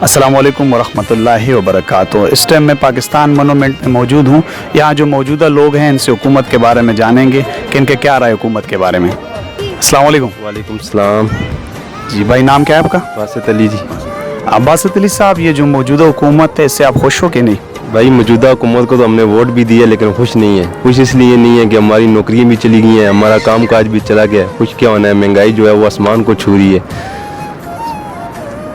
अस्सलाम वालेकुम वरहमतुल्लाहि वबरकातुहू। इस टाइम मैं पाकिस्तान मोनूमेंट में मौजूद हूँ। यहाँ जो मौजूदा लोग हैं इनसे हुकूमत के बारे में जानेंगे कि इनके क्या राय हुकूमत के बारे में। अस्सलाम वालेकुम। वालेकुम सलाम। जी भाई, नाम क्या है आपका? बासित अली जी। बासित अली साहब, ये जो मौजूदा हुकूमत है इससे आप खुश हो कि नहीं? भाई मौजूदा हुकूमत को तो हमने वोट भी दिया लेकिन खुश नहीं है। खुश इसलिए नहीं है कि हमारी नौकरियाँ भी चली गई हैं, हमारा काम काज भी चला गया। खुश क्या होना है, महंगाई जो है वो आसमान को छू रही है।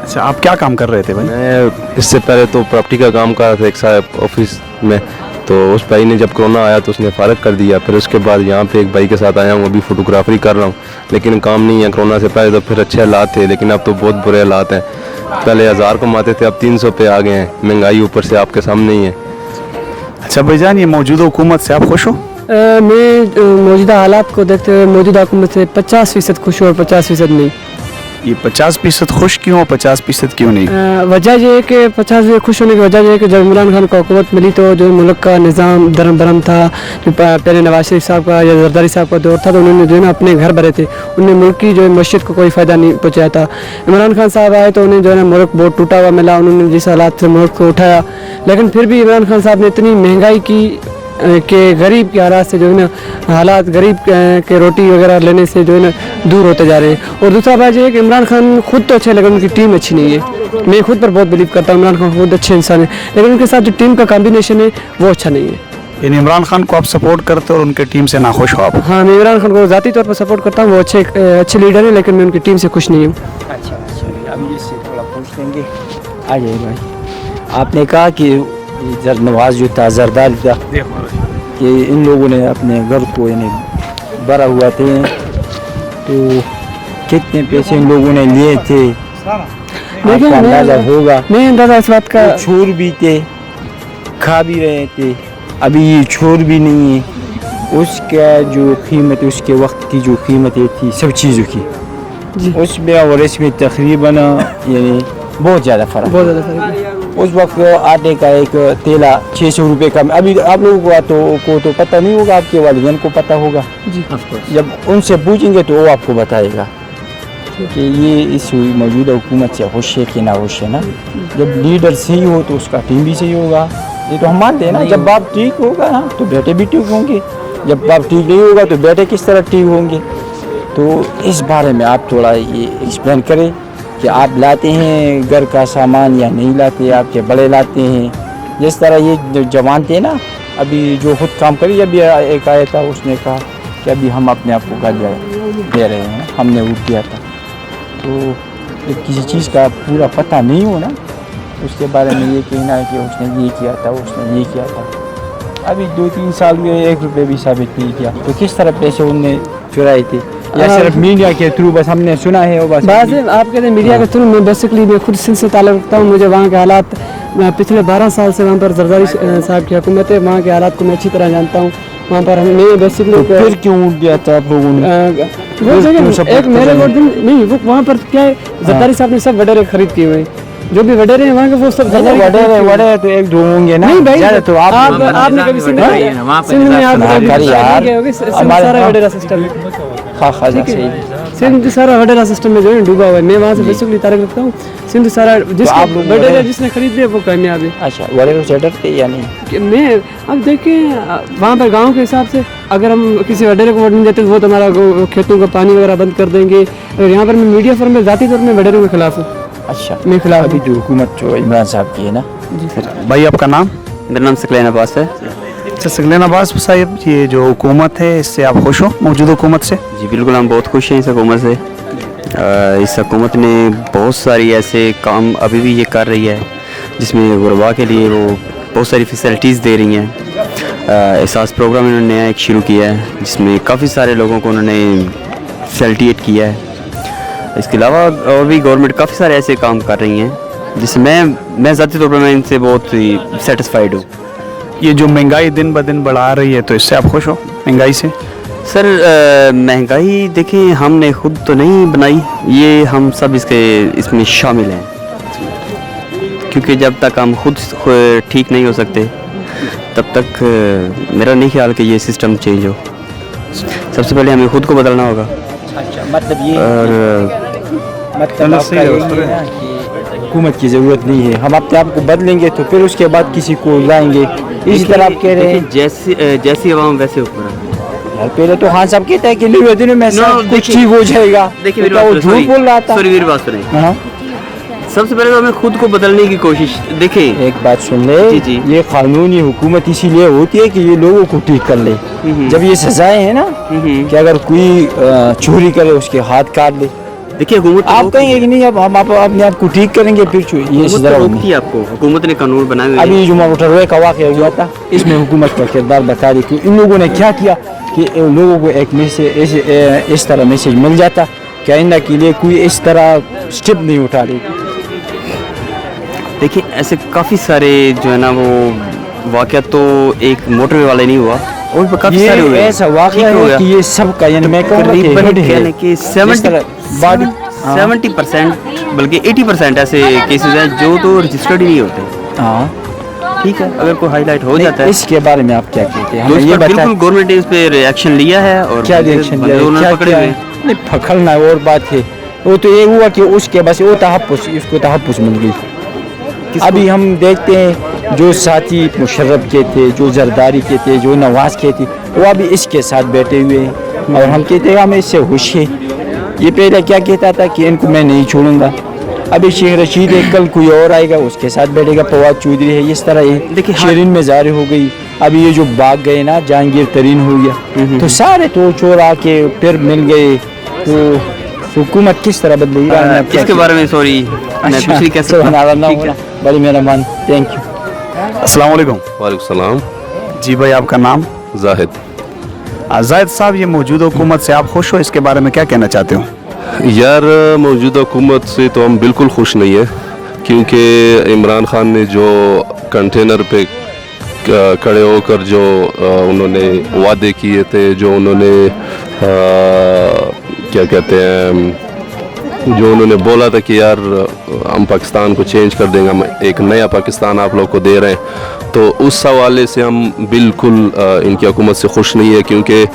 अच्छा, आप क्या काम कर रहे थे भाई? मैं इससे पहले तो प्रॉपर्टी का काम कर रहा था एक साहब ऑफिस में, तो उस भाई ने जब कोरोना आया तो उसने फ़ारग कर दिया। फिर उसके बाद यहाँ पे एक भाई के साथ आया हूँ, अभी फोटोग्राफरी कर रहा हूँ, लेकिन काम नहीं है। कोरोना से पहले तो फिर अच्छे हालात थे, लेकिन अब तो बहुत बुरे हालात हैं। पहले 1000 कमाते थे, अब 300 पे आ गए हैं। महंगाई ऊपर से आपके सामने ही है। अच्छा भाईजान, ये मौजूदा हुकूमत से आप खुश हो? मैं मौजूदा हालात को देखते हुए मौजूदा हुकूमत से 50% खुश हूँ और 50% नहीं। ये 50% खुश क्यों और 50% क्यों नहीं? वजह यह है कि 50% खुश होने की वजह यह है कि जब इमरान खान को हुकूमत मिली तो जो मुल्क का निज़ाम दरम बरम था, जो पहले नवाज शरीफ साहब का या जरदारी साहब का दौर था, तो उन्होंने जो है ना अपने घर भरे थे, उन्हें मुल्क की जो है मस्जिद को कोई फ़ायदा नहीं पहुँचाया था। इमरान खान साहब आए तो उन्हें जो है ना मुल्क बहुत टूटा हुआ मिला, उन्होंने जिस हालात से मुल्क को उठाया, लेकिन फिर भी इमरान खान साहब ने इतनी महंगाई की कि गरीब के हालात से जो है ना हालात गरीब के रोटी वगैरह लेने से जो है ना दूर होते जा रहे हैं। और दूसरा बात यह है कि इमरान खान खुद तो अच्छे लेकिन उनकी टीम अच्छी नहीं है। मैं खुद पर बहुत बिलीव करता हूँ, इमरान खान खुद अच्छे इंसान है, लेकिन उनके साथ जो टीम का कॉम्बिनेशन है वो अच्छा नहीं है। यानी इमरान खान को आप सपोर्ट करते हो और उनके टीम से नाखुश हो आप? हाँ, मैं इमरान खान को ज़ाती तौर पर सपोर्ट करता हूँ, वो अच्छे लीडर हैं, लेकिन मैं उनकी टीम से खुश नहीं हूँ। अच्छा, अब इससे थोड़ा पूछ लेंगे। आ जाइए भाई। आपने कहा कि नवाज जो था, जरदारी था, कि इन लोगों ने अपने घर को यानी भरा हुआ थे, तो कितने पैसे इन लोगों ने लिए थे आपको अंदाजा होगा? मैं अंदाजा इस बात का, छोर भी थे, खा भी रहे थे, अभी ये छोर भी नहीं है। उसका जो कीमत, उसके वक्त की जो कीमतें थी सब चीज़ों की, उसमें और इसमें तकरीबन यानी बहुत ज़्यादा फ़र्क है। उस वक्त आटे का एक तेला 600 रुपये का, अभी आप लोगों को तो पता नहीं होगा, आपके वालिदैन को पता होगा जी। जब उनसे पूछेंगे तो वो आपको बताएगा कि ये इस मौजूदा हुकूमत से खुश है कि ना खुश है ना। जब लीडर सही हो तो उसका टीम भी सही होगा, ये तो हम मानते हैं ना। जब बाप ठीक होगा ना तो बेटे भी ठीक होंगे, जब बाप ठीक नहीं होगा तो बेटे किस तरह ठीक होंगे। तो इस बारे में आप थोड़ा ये एक्सप्लेन करें कि आप लाते हैं घर का सामान या नहीं लाते, आपके बड़े लाते हैं। जिस तरह ये जो जवान थे ना, अभी जो खुद काम करी, अभी एक आया था, उसने कहा कि अभी हम अपने आप को गालियाँ दे रहे हैं, हमने वो किया था। तो जब किसी चीज़ का पूरा पता नहीं हो ना, उसके बारे में ये कहना है कि उसने ये किया था, उसने ये किया था। अभी 2-3 साल में 1 रुपये भी साबित नहीं किया, तो किस तरह पैसे उनने चुराए थे? या सिर्फ मीडिया के थ्रू बस हमने सुना है वो बस? आप कहते हैं मीडिया के थ्रू, मैं बेसिकली मैं खुद सिंध से ताल्लुक़ रखता हूँ। मुझे वहाँ के हालात, पिछले 12 साल से वहाँ पर जरदारी साहब की हुकूमत है, वहाँ के हालात को मैं अच्छी तरह जानता हूँ। वहाँ पर हमने बेसिकली तो फिर क्यों उठ गया था आप लोगों ने? एक मेरे नहीं, वो वहाँ पर क्या है, जरदारी साहब ने सब वडेरे खरीद किए हुए, जो भी वडेरे हैं वहाँ के वो सब वडेरे तो 1-2 होंगे ना। नहीं भाई, तो आपने कभी सिंध में सारा वडेरा सिस्टम है। सिंध सारा वडेरा सिस्टम में जो है डूबा हुआ है। मैं वहाँ से बेसिकली ताल्लुक़ रखता हूँ। सिंध सारा वडेरा जिसने खरीद लिया वो कामयाब है। अच्छा, वडेरे से डरते या नहीं? मैं अब देखिए, वहाँ पर गांव के हिसाब से अगर हम किसी वडेरे को वोट नहीं देते तो वो हमारा खेतों का पानी वगैरह बंद कर देंगे। और यहाँ पर मैं मीडिया फॉर्म में ज़ाती तौर में वडेरों के खिलाफ हूँ। अच्छा, मैं खिलाफ अभी जो हुकूमत जो इमरान साहब की है ना जी सर। भाई आपका नाम? मेरा नाम सकलैन अब्बास है। अच्छा सकलैन अब्बास साहब, ये जो हुकूमत है इससे आप खुश हो, मौजूदा हुकूमत से? जी बिल्कुल, हम बहुत खुश हैं इस हुकूमत से। इस हुकूमत ने बहुत सारी ऐसे काम अभी भी ये कर रही है जिसमें गुरबा के लिए वो बहुत सारी फैसिलिटीज़ दे रही हैं। एहसास प्रोग्राम इन्होंने नया एक शुरू किया है जिसमें काफ़ी सारे लोगों को उन्होंने फैसिलिटेट किया है। इसके अलावा और भी गवर्नमेंट काफ़ी सारे ऐसे काम कर रही हैं जिसमें मैं ज़ाती तौर पर मैं इनसे बहुत ही सेटिस्फाइड हूँ। ये जो महंगाई दिन ब दिन बढ़ा रही है तो इससे आप खुश हो, महंगाई से? सर महंगाई देखें, हमने खुद तो नहीं बनाई, ये हम सब इसमें शामिल हैं, क्योंकि जब तक हम खुद ठीक नहीं हो सकते तब तक मेरा नहीं ख्याल कि ये सिस्टम चेंज हो। सबसे पहले हमें खुद को बदलना होगा। अच्छा, मतलब ये और मतलब आपका यही है ना कि हुकूमत की ज़रूरत नहीं है, हम अपने आप को बदलेंगे तो फिर उसके बाद किसी को लाएंगे। इसी तरह आप कह रहे हैं जैसी आवाम वैसे हुक्मरान। यार, पहले तो खान साहब कहता है कि नहीं दिनों में सब कुछ ठीक हो जाएगा। देखिए मेरी तो बात वो झूठ बोल रहा था। सॉरी मेरी बात सुनिए। हाँ, सबसे पहले तो हमें खुद को बदलने की कोशिश देखें। एक बात सुन ले, जी, जी। ये कानूनी हुकूमत इसीलिए होती है कि ये लोगों को ठीक कर ले। जब ये सजाएं हैं ना कि अगर कोई चोरी करे उसके हाथ काट ले, देखिए हुकूमत आप कहेंगे कि नहीं अब हम अपने आप को ठीक करेंगे, फिर ये सजा होगी। रोकती है आपको, हुकूमत ने कानून बनाए हुए हैं। अभी जो मोटरवे का वाक़या हुआ था, इसमें हुकूमत का किरदार बता दी कि इन लोगों ने क्या किया कि लोगों को एक मैसेज इस तरह मैसेज मिल जाता कि आइंदा के लिए कोई इस तरह स्टेप नहीं उठा रही। देखिए ऐसे काफ़ी सारे जो है ना वो वाक़या तो एक मोटरवे वाले नहीं हुआ, और भी काफ़ी सारे हुए। ये ऐसा वाक़या है कि ये सब का यानी मैं कहूँगा कि तकरीबन हेड है। कहने के 70% बल्कि 80% ऐसे केसेस हैं जो तो रजिस्टर्ड ही नहीं होते। हाँ, ठीक है, अगर कोई हाईलाइट हो जाता है इसके बारे में आप क्या कहते हैं? तो हमें इस ये पर बता बिल्कुल गवर्नमेंट ने इस पे रिएक्शन लिया है। और क्या रिएक्शन लिया है? उन्होंने क्या पकड़े किया हुए है? हैं। नहीं, पकड़ना और बात है, वो तो ये हुआ कि उसके बस वो तहफ़्फ़ुज़, इसको तहफ़्फ़ुज़ मिल गई। अभी हम देखते हैं जो साथी मुशर्रफ के थे, जो जरदारी के थे, जो नवाज के थे, वो अभी इसके साथ बैठे हुए हैं और हम कहते हैं हमें इससे खुश है। ये पहले क्या कहता था कि इनको मैं नहीं छोड़ूंगा, अभी शेख रशीद है, कल कोई और आएगा उसके साथ बैठेगा, फवाद चौधरी है, इस तरह ये देखिए, शेरिन में ज़ाहिर हो गई। अभी ये जो भाग गए ना, जहांगीर तरीन हो गया, तो सारे तो चोर आके फिर मिल गए, तो हुकूमत किस तरह बदलेगी? इसके बारे में सॉरी मैं कुछ नहीं कह सकता। बड़ी मेहरबान, थैंक यू। अस्सलाम वालेकुम। वालेकुम सलाम। जी भाई, आपका नाम? जाहिद। जाहिद साहब, ये मौजूदा हुकूमत से आप खुश हो? इसके बारे में क्या कहना चाहते हो? यार मौजूदा हुकूमत से तो हम बिल्कुल खुश नहीं है, क्योंकि इमरान खान ने जो कंटेनर पे खड़े होकर जो उन्होंने वादे किए थे, जो उन्होंने क्या कहते हैं, जो उन्होंने बोला था कि यार हम पाकिस्तान को चेंज कर देंगे, हम एक नया पाकिस्तान आप लोग को दे रहे हैं, तो उस हवाले से हम बिल्कुल इनकी हुकूमत से खुश नहीं है, क्योंकि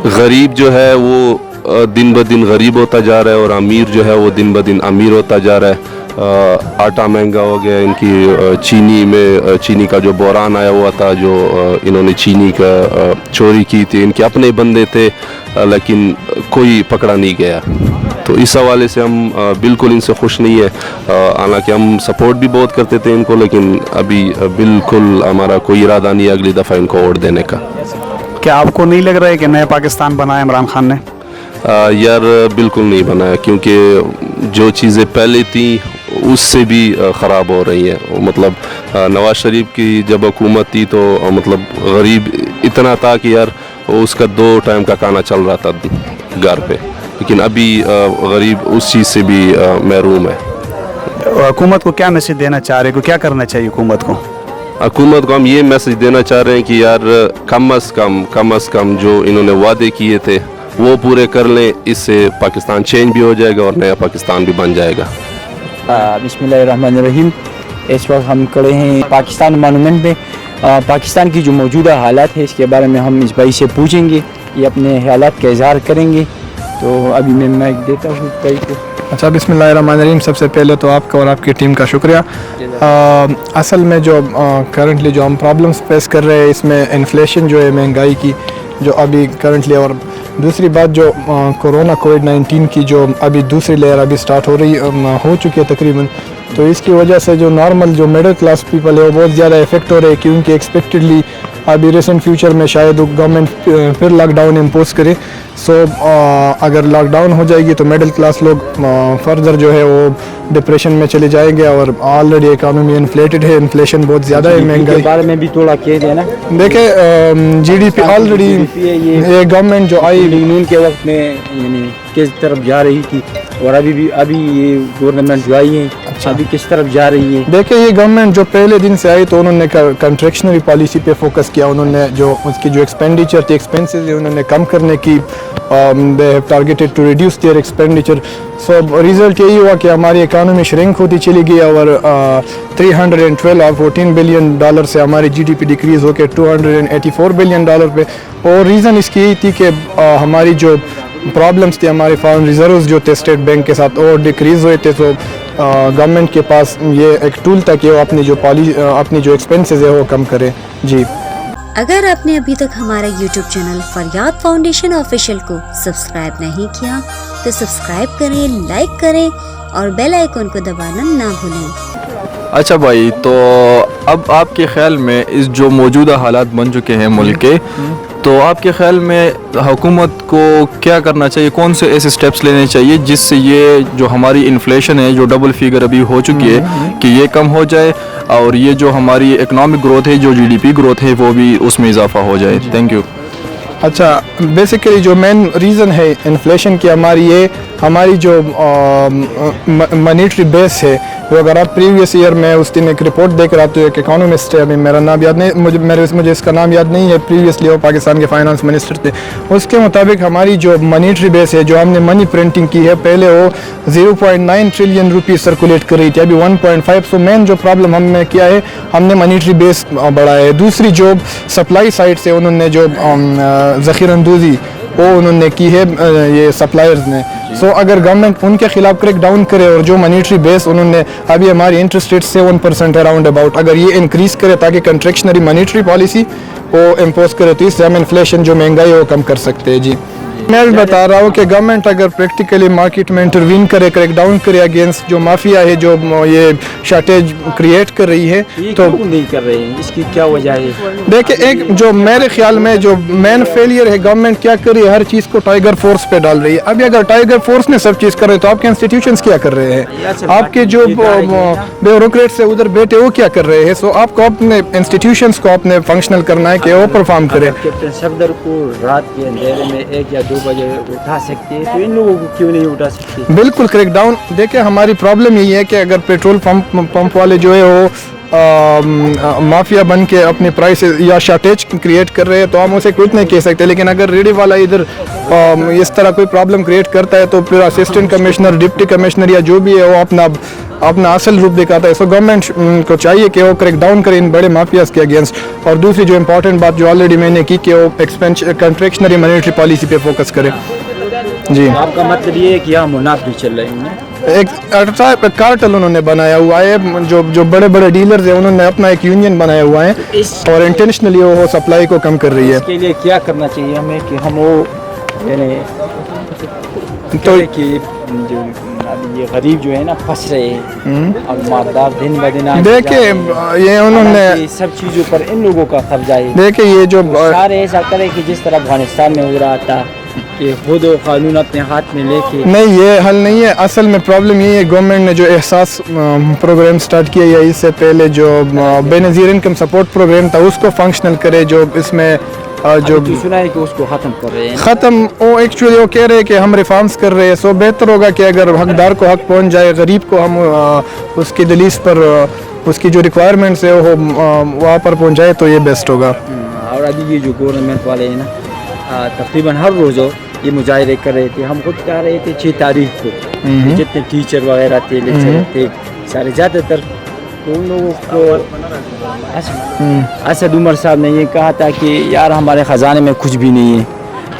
गरीब जो है वो दिन ब दिन गरीब होता जा रहा है और अमीर जो है वो दिन ब दिन अमीर होता जा रहा है। आटा महंगा हो गया, इनकी चीनी का जो बहरान आया हुआ था, जो इन्होंने चीनी का चोरी की थी, इनके अपने बंदे थे लेकिन कोई पकड़ा नहीं गया, तो इस हवाले से हम बिल्कुल इनसे खुश नहीं है। हालांकि हम सपोर्ट भी बहुत करते थे इनको, लेकिन अभी बिल्कुल हमारा कोई इरादा नहीं है अगली दफ़ा इनको वोट देने का। क्या आपको नहीं लग रहा है कि नया पाकिस्तान बनाया इमरान खान ने? यार बिल्कुल नहीं बनाया, क्योंकि जो चीज़ें पहले थी उससे भी ख़राब हो रही हैं। मतलब नवाज शरीफ की जब हुकूमत थी तो मतलब गरीब इतना था कि यार उसका 2 टाइम का खाना चल रहा था घर पे, लेकिन अभी गरीब उस चीज़ से भी महरूम है। हुकूमत को क्या मैसेज देना चाह रहे हो, क्या करना चाहिए हुकूमत को? हुकूमत को हम ये मैसेज देना चाह रहे हैं कि यार कम अज़ कम जो इन्होंने वादे किए थे वो पूरे कर लें, इससे पाकिस्तान चेंज भी हो जाएगा और नया पाकिस्तान भी बन जाएगा। बिस्मिल्लाहिर्रहमानिर्रहीम। इस वक्त हम खड़े हैं पाकिस्तान मॉन्यूमेंट में। पाकिस्तान की जो मौजूदा हालात है इसके बारे में हम इस भाई से पूछेंगे, ये अपने हालात का इजहार करेंगे। तो अभी मैं माइक देता हूँ भाई को। अच्छा, बिस्मिल्लाहिर्रहमानिर्रहीम। सबसे पहले तो आपका और आपकी टीम का शुक्रिया। असल में जो करंटली जो हम प्रॉब्लम्स फेस कर रहे हैं, इसमें इन्फ्लेशन जो है, महंगाई की जो अभी करंटली, और दूसरी बात जो कोरोना कोविड-19 की जो अभी दूसरी लेयर अभी स्टार्ट हो चुकी है तकरीबन, तो इसकी वजह से जो नॉर्मल जो मिडिल क्लास पीपल है वो बहुत ज़्यादा इफेक्ट हो रहे हैं, क्योंकि एक्सपेक्टेडली अभी रिसेंट फ्यूचर में शायद गवर्नमेंट फिर लॉकडाउन इम्पोज करे। सो अगर लॉकडाउन हो जाएगी तो मिडिल क्लास लोग फर्दर जो है वो डिप्रेशन में चले जाएंगे, और ऑलरेडी इकानमी इन्फ्लेटेड है, इन्फ्लेशन बहुत ज़्यादा है, महंगाई के बारे में भी थोड़ा कह देना। देखें जीडीपी ऑलरेडी ये गवर्नमेंट जो आई नून के वक्त में यानी किस तरफ जा रही थी, और अभी ये गवर्नमेंट जो आई है अभी किस तरफ जा रही है? देखिए, ये गवर्नमेंट जो पहले दिन से आई तो उन्होंने कंट्रैक्शनरी पॉलिसी पे फोकस किया, उन्होंने जो उसकी जो एक्सपेंडिचर थी, एक्सपेंसेस उन्होंने कम करने की, they have targeted to reduce their expenditure. So result यही हुआ कि हमारी इकानमी श्रिंक होती चली गई, और 314 बिलियन डॉलर से हमारी जीडीपी डिक्रीज़ होकर 284 बिलियन डॉलर पे। और रीज़न इसकी यही थी कि हमारी जो प्रॉब्लम्स थी, हमारे फॉरेन रिजर्व्स जो थे स्टेट बैंक के साथ और डिक्रीज़ हुए थे, तो गवर्नमेंट के पास ये एक टूल था कि वो अपनी जो एक्सपेंसेस है वो कम करे जी। अगर आपने अभी तक हमारा YouTube चैनल फरियाद फाउंडेशन ऑफिशियल को सब्सक्राइब नहीं किया तो सब्सक्राइब करें, लाइक करें और बेल आइकन को दबाना ना भूलें। अच्छा भाई, तो अब आपके ख्याल में इस जो मौजूदा हालात बन चुके हैं मुल्क के, तो आपके ख्याल में हुकूमत को क्या करना चाहिए, कौन से ऐसे स्टेप्स लेने चाहिए जिससे ये जो हमारी इन्फ्लेशन है जो डबल फिगर अभी हो चुकी है कि ये कम हो जाए और ये जो हमारी इकनॉमिक ग्रोथ है, जो GDP ग्रोथ है, वो भी उसमें इजाफा हो जाए। Thank you. अच्छा, बेसिकली जो मेन रीज़न है इन्फ्लेशन की हमारी जो मॉनेटरी बेस है वो, अगर आप प्रीवियस ईयर में उस दिन एक रिपोर्ट देख रहा तो एक इकोनॉमिस्ट है, अभी मेरा नाम याद नहीं, मुझे इसका नाम याद नहीं है, प्रीवियसली वो पाकिस्तान के फाइनेंस मिनिस्टर थे, उसके मुताबिक हमारी जो मॉनेटरी बेस है, जो हमने मनी प्रिंटिंग की है, पहले वो 0.9 ट्रिलियन रुपीज़ सर्कुलेट कर रही थी, अभी 1.5। सो मेन जो प्रॉब्लम हमने किया है, हमने मॉनेटरी बेस बढ़ाया है। दूसरी जो सप्लाई साइड से उन्होंने जो ज़ख़ीरअंदोज़ी वो उन्होंने की है ये सप्लायर्स ने। सो अगर गवर्नमेंट उनके खिलाफ क्रैक डाउन करे और जो मॉनेटरी बेस उन्होंने अभी हमारी इंटरेस्ट रेट 7% अराउंड अबाउट, अगर ये इंक्रीज़ करे ताकि कंट्रैक्शनरी मॉनेटरी पॉलिसी वो इम्पोज करे तो इससे हम इन्फ्लेशन जो महंगाई है वो कम कर सकते हैं जी। मैं भी बता रहा हूँ कि गवर्नमेंट अगर प्रैक्टिकली मार्केट में इंटरवीन करे, क्रैक डाउन करे अगेंस्ट जो माफिया है जो ये शॉर्टेज क्रिएट कर रही है, तो नहीं कर रहे हैं, इसकी क्या वजह है? देखिए, एक जो मेरे ख्याल में जो मेन फेलियर है, गवर्नमेंट क्या कर रही है, हर चीज़ को टाइगर फोर्स पे डाल रही है। अभी अगर टाइगर फोर्स ने सब चीज़ कर रहे तो आपके इंस्टीट्यूशंस क्या कर रहे हैं, आपके जो ब्यूरोक्रेट्स है उधर बैठे वो क्या कर रहे हैं? सो आपको अपने इंस्टीट्यूशंस को अपने फंक्शनल करना है कि वो परफॉर्म करे। कैप्टन सफदर को रात के अंधेरे में 1 या 2 बजे उठा सकते हैं, तो इन लोगों को क्यों नहीं उठा सकते? बिल्कुल क्रैक डाउन। देखिए, हमारी प्रॉब्लम यही है कि अगर पेट्रोल पंप वाले जो है वो माफिया बन के अपनी प्राइस या शॉर्टेज क्रिएट कर रहे हैं तो हम उसे कुछ नहीं कह सकते, लेकिन अगर रेडी वाला इधर इस तरह कोई प्रॉब्लम क्रिएट करता है तो फिर असिस्टेंट कमिश्नर, डिप्टी कमिश्नर या जो भी है वो अपना असल रूप दिखाता है। सो गवर्नमेंट को चाहिए कि वो क्रैक डाउन करे इन बड़े माफियाज के अगेंस्ट। और दूसरी जो इम्पोर्टेंट बात जो ऑलरेडी मैंने की कि वो कंट्रैक्शनरी मॉनेटरी पॉलिसी पे फोकस करे जी। आपका मतलब ये है कि यहाँ मुनाफी चल रहे हैं, एक कार्टल उन्होंने बनाया हुआ है, जो बड़े बड़े डीलर्स हैं उन्होंने अपना एक यूनियन बनाया हुआ है और इंटेंशनली वो सप्लाई को कम कर रही है। इसके लिए क्या करना चाहिए हमें कि हम वो तो कि जो अभी ये गरीब जो है ना फंस रहे हैं और मालदार दिन ब दिन देखिए ये उन्होंने सब चीज़ों पर इन लोगों का कब्जा है। देखिए ये जो सारे ऐसा करे कि जिस तरह अफगानिस्तान में हो रहा था कि खुद कानून अपने हाथ में लेके, नहीं, ये हल नहीं है। असल में प्रॉब्लम ये है, गवर्नमेंट ने जो एहसास प्रोग्राम स्टार्ट किया या इससे पहले जो बेनज़ीर इनकम सपोर्ट प्रोग्राम था उसको फंक्शनल करे, जो इसमें जो सुना है कि उसको ख़त्म कर रहे हैं। ख़त्म वो एक्चुअली वो कह रहे हैं कि हम रिफॉर्म्स कर रहे हैं। सो बेहतर होगा कि अगर हकदार को हक पहुंच जाए, गरीब को हम उसकी दलीस पर उसकी जो रिक्वायरमेंट्स है वो वहाँ पर पहुँचाए तो ये बेस्ट होगा। और अभी ये जो गवर्नमेंट वाले हैं ना तकरीबन हर रोज़ ये मुजाहरे कर रहे थे। हम खुद कह रहे थे 6 तारीख को जितने टीचर वगैरह थे, लेक्चरर थे सारे, ज़्यादातर तो उन लोगों को असद उमर साहब ने ये कहा था कि यार हमारे ख़जाने में कुछ भी नहीं है।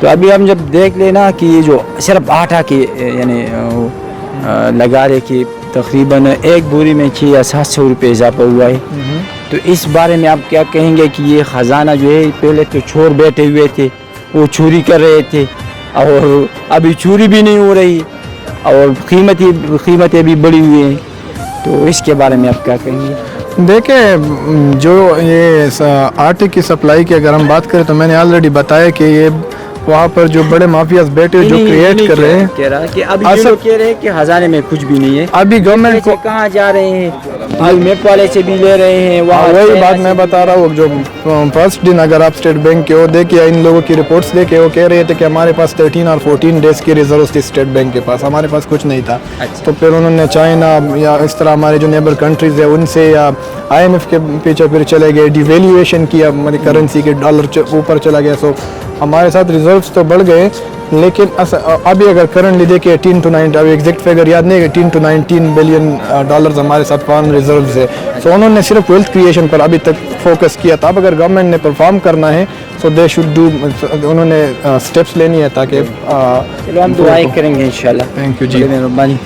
तो अभी हम जब देख लेना कि ये जो सिर्फ आटा के यानी लगा रहे कि तकरीबन एक बोरी में 600 या 700 रुपये इजाफा हुआ है, तो इस बारे में आप क्या कहेंगे कि ये ख़जाना जो है पहले तो चोर बैठे हुए थे, वो चोरी कर रहे थे और अभी चोरी भी नहीं हो रही और कीमतें भी बढ़ी हुई हैं, तो इसके बारे में आप क्या कहेंगे? देखें, जो ये आटे की सप्लाई की अगर हम बात करें तो मैंने ऑलरेडी बताया कि ये वहाँ पर जो बड़े माफियाज बैठे जो क्रिएट कर रहे हैं, कह रहा कि अभी ये लोग कह रहे हैं कि खजाने में कुछ भी नहीं है। अभी गवर्नमेंट को कहाँ जा रहे हैं, मेप वाले से भी ले रहे हैं, वही बात मैं बता रहा हूँ। जो फर्स्ट दिन अगर आप स्टेट बैंक के वो देखिए, इन लोगों की रिपोर्ट्स देखे, वो कह रहे थे कि हमारे पास 13 और 14 डेज की रिजर्व थी स्टेट बैंक के पास, हमारे पास कुछ नहीं था। तो फिर उन्होंने चाइना या इस तरह हमारे जो नेबर कंट्रीज है उनसे या IMF के पीछे फिर चले गए, डिवेल्यूएशन किया, हमारी करेंसी के डॉलर ऊपर चला गया। सो हमारे साथ रिजर्व्स तो बढ़ गए, लेकिन अभी अगर करंटली देखिए 18 to 19, अभी एग्जैक्ट फिगर याद नहीं है, 18 to 19 बिलियन डॉलर्स हमारे साथ फॉरेन रिजर्व्स है। सो उन्होंने सिर्फ वेल्थ क्रिएशन पर अभी तक फोकस किया था। अब अगर गवर्नमेंट ने परफॉर्म करना है सो दे शुड डू, उन्होंने स्टेप्स लेनी है ताकि चलो हम दुआएं करेंगे इंशाल्लाह। थैंक यू जी, मेहरबानी।